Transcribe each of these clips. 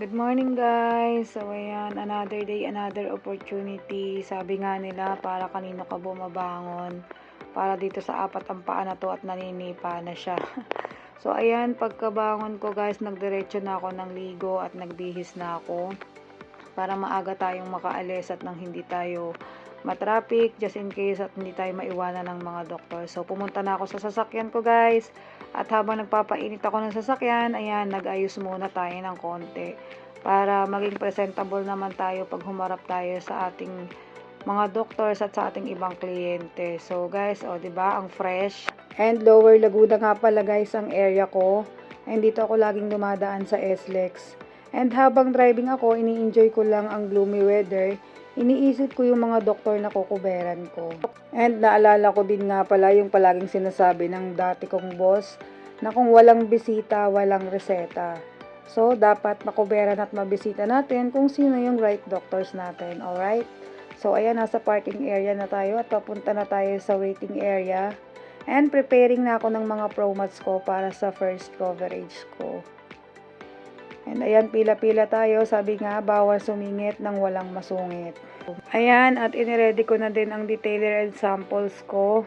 Good morning guys! So ayan, another day, another opportunity. Sabi nga nila, para kanino ka bumabangon. Para dito sa apat ang paa na to at naninipa na siya. So ayan, pagkabangon ko guys, nagdiretso na ako ng ligo at nagbihis na ako. Para maaga tayong makaalis at nang hindi tayo matraffic, just in case at hindi tayo maiwanan ng mga doktor. So pumunta na ako sa sasakyan ko guys. At habang nagpapainit ako ng sasakyan, ayan, nag-ayos muna tayo ng konti. Para maging presentable naman tayo pag humarap tayo sa ating mga doctors at sa ating ibang kliyente. So guys, o diba, ang fresh. And Lower Laguna nga pala guys ang area ko. And dito ako laging dumadaan sa SLEX. And habang driving ako, ini-enjoy ko lang ang gloomy weather. Iniisip ko yung mga doktor na kukuberan ko. And naalala ko din nga pala yung palaging sinasabi ng dati kong boss na kung walang bisita, walang reseta. So, dapat makuberan at mabisita natin kung sino yung right doctors natin. Alright? So, ayan, nasa parking area na tayo at papunta na tayo sa waiting area. And preparing na ako ng mga promats ko para sa first coverage ko. And ayan, pila-pila tayo. Sabi nga, bawal sumingit ng walang masungit. Ayan, at iniready ko na din ang detailer and samples ko.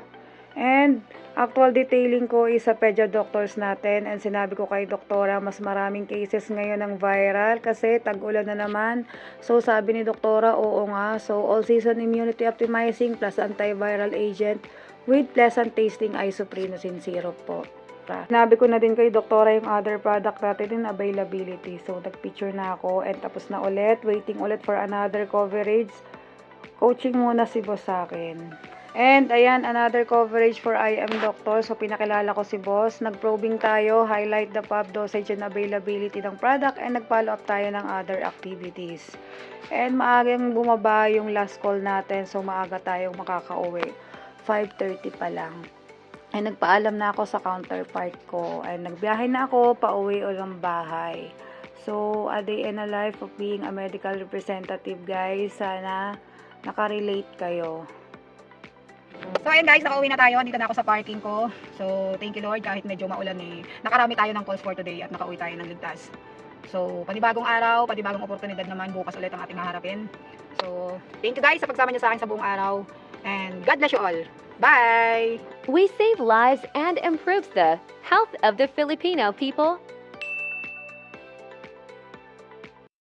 And actual detailing ko is sa pedia doctors natin. And sinabi ko kay doktora, mas maraming cases ngayon ng viral kasi tag-ulan na naman. So sabi ni doktora, oo nga. So all season immunity optimizing plus antiviral agent with pleasant tasting isoprenosin syrup po. Sinabi ko na din kay doktora yung other product natin din availability. So, nag-picture na ako and tapos na ulit. Waiting ulit for another coverage. Coaching muna si boss sa akin. And, ayan, another coverage for IM doctor. So, pinakilala ko si boss. Nag-probing tayo, highlight the PAP dosage and availability ng product and nag-follow up tayo ng other activities. And, maagang bumaba yung last call natin. So, maaga tayong makakauwi. 5:30 pa lang. Ay nagpaalam na ako sa counterpart ko. Ay nagbiyahe na ako pauwi ulang bahay. So, a day in a life of being a medical representative, guys. Sana nakarelate kayo. So ayun guys, nakauwi na tayo. Dito na ako sa parking ko. So thank you Lord, kahit medyo maulan nakarami tayo ng calls for today at nakauwi tayo ng ligtas. So panibagong araw, panibagong oportunidad naman, bukas ulit ang ating haharapin. So thank you guys sa pagsama niyo sa akin sa buong araw. And God bless you all. Bye! We save lives and improves the health of the Filipino people